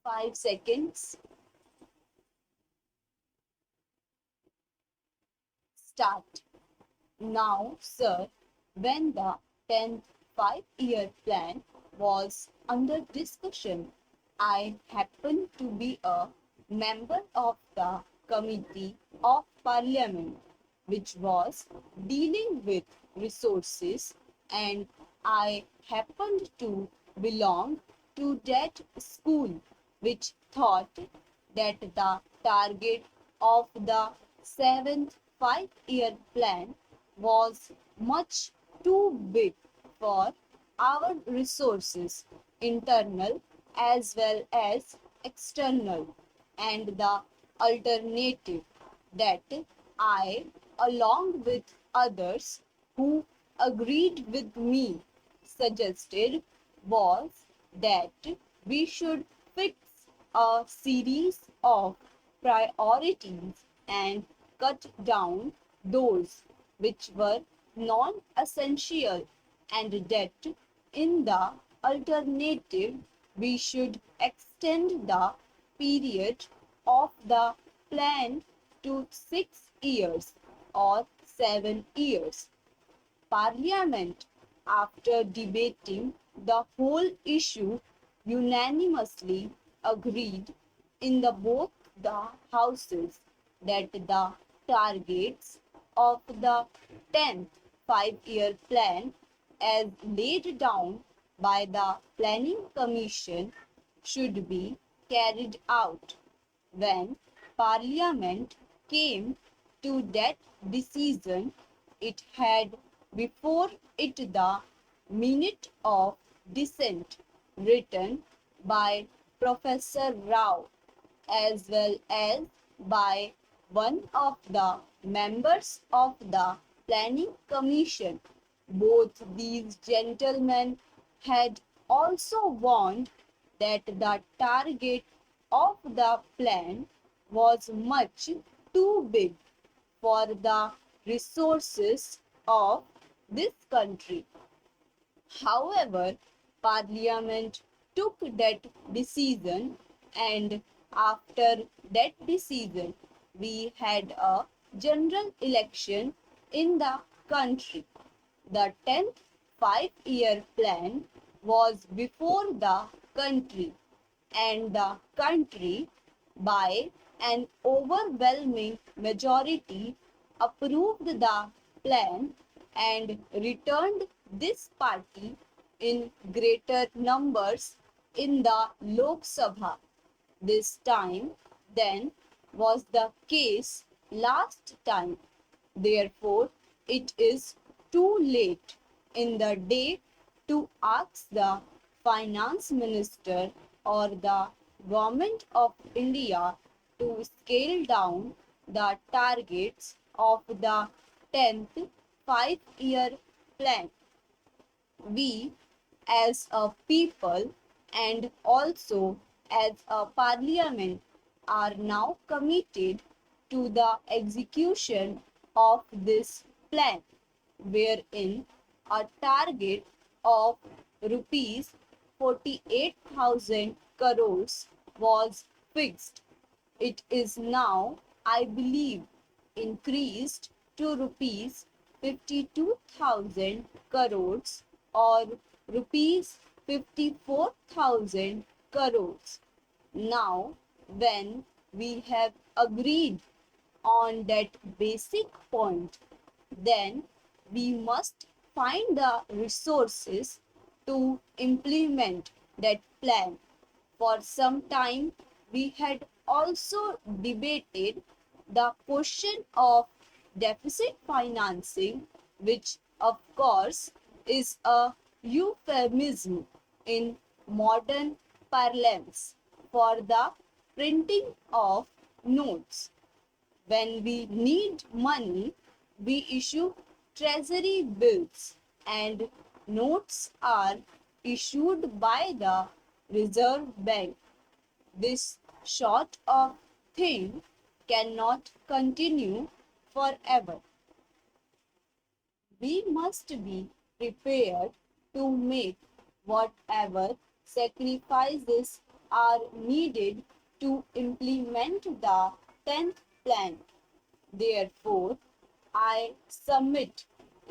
5 seconds. Start. Now, sir, when the 10th 5-year plan was under discussion, I happened to be a member of the Committee of Parliament, which was dealing with resources, and I happened to belong to that school which thought that the target of the 7th 5-year plan was much too big for our resources, internal as well as external, and the alternative that I, along with others who agreed with me, suggested was that we should fix a series of priorities and cut down those which were non-essential, and that in the alternative we should extend the period of the plan to 6 years or 7 years. Parliament, after debating the whole issue, unanimously agreed in both the houses that the targets of the 10th 5-year plan as laid down by the Planning Commission should be carried out. When Parliament came to that decision, it had before it the minute of dissent written by Professor Rao as well as by one of the members of the Planning Commission. Both these gentlemen had also warned that the target of the plan was much too big for the resources of this country. However, Parliament took that decision, and after that decision, we had a general election in the country. The 10th 5-year plan was before the country, and the country, by an overwhelming majority, approved the plan and returned this party in greater numbers in the Lok Sabha. This time, then, was the case last time. Therefore, it is too late in the day to ask the Finance Minister or the Government of India to scale down the targets of the 10th 5-year plan. We, as a people and also as a parliament, are now committed to the execution of this plan, wherein a target of rupees 48,000 crores was fixed. It is now, I believe, increased to rupees 52,000 crores or rupees 54,000 crores. Now, when we have agreed on that basic point, then we must find the resources to implement that plan. For some time, we had also debated the question of deficit financing, which of course is a euphemism in modern parlance for the printing of notes. When we need money, we issue treasury bills, and notes are issued by the Reserve Bank. This sort of thing cannot continue forever. We must be prepared to make whatever sacrifices are needed to implement the 10th plan. Therefore, I submit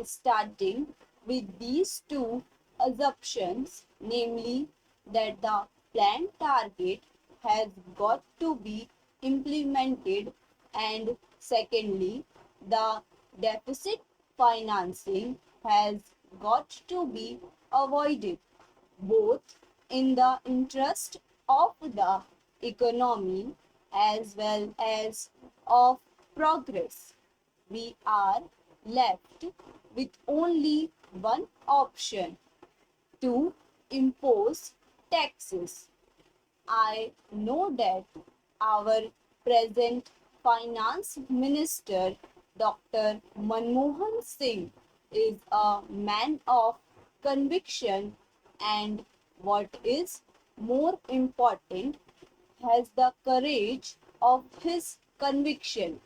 starting with these two assumptions, namely that the planned target has got to be implemented, and secondly, the deficit financing has got to be avoided, both in the interest of the economy as well as of progress. We are left with only one option: to impose taxes. I know that our present Finance Minister, Dr. Manmohan Singh, is a man of conviction, and what is more important, has the courage of his conviction.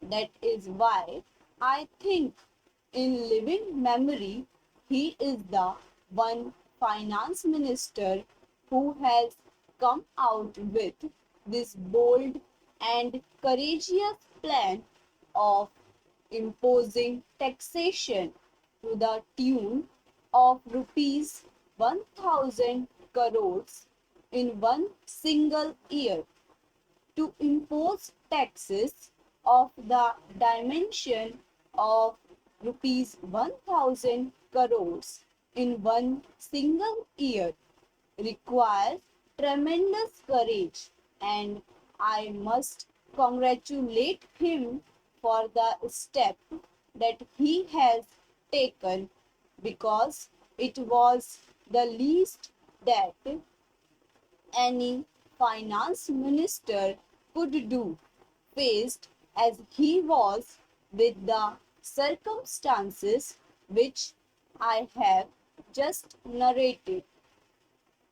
That is why I think in living memory he is the one finance minister who has come out with this bold and courageous plan of imposing taxation to the tune of rupees 1000 crores in one single year. To impose taxes of the dimension of rupees 1000 crores in one single year requires tremendous courage, and I must congratulate him for the step that he has taken, because it was the least that any finance minister could do, faced as he was with the circumstances which I have just narrated.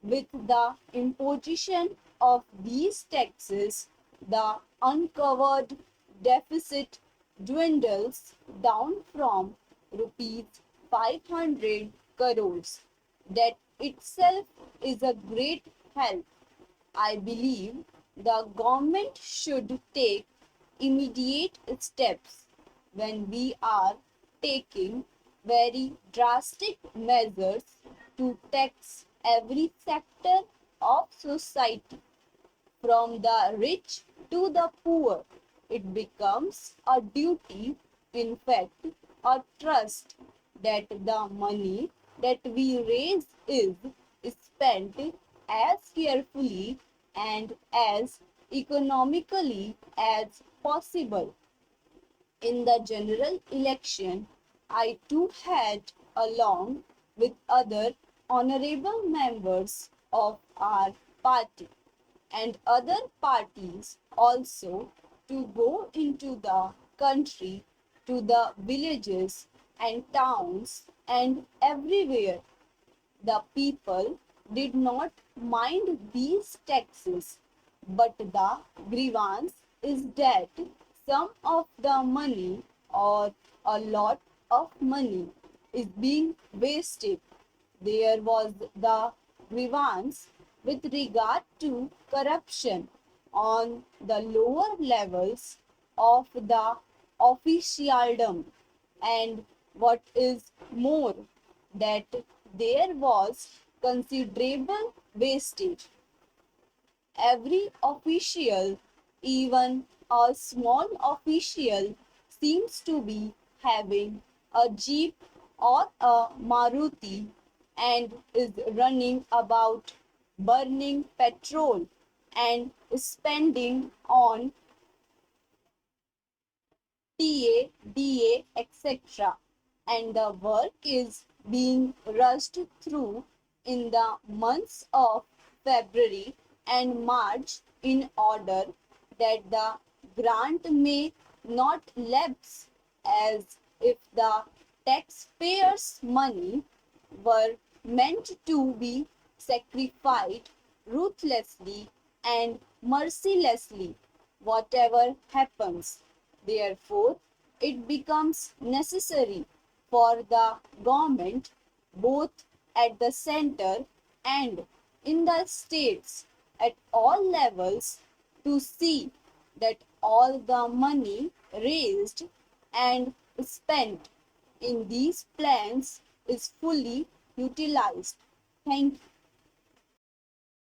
With the imposition of these taxes, the uncovered deficit dwindles down from rupees 500 crores. That itself is a great help. I believe the government should take immediate steps when we are taking very drastic measures to tax every sector of society, from the rich to the poor. It becomes a duty, in fact, a trust, that the money that we raise is spent as carefully and as economically as possible. In the general election, I too had, along with other honorable members of our party and other parties also, to go into the country, to the villages and towns and everywhere. The people did not mind these taxes, but the grievance is that some of the money, or a lot of money, is being wasted. There was the grievance with regard to corruption on the lower levels of the officialdom, and what is more, that there was considerable wastage. Every official, even a small official, seems to be having a jeep or a Maruti and is running about burning petrol and spending on TA, DA, etc. And the work is being rushed through in the months of February and March, in order that the grant may not lapse, as if the taxpayers' money were meant to be sacrificed ruthlessly and mercilessly, whatever happens. Therefore, it becomes necessary for the government, both at the center and in the states, at all levels to see that all the money raised and spent in these plans is fully utilized. Thank you.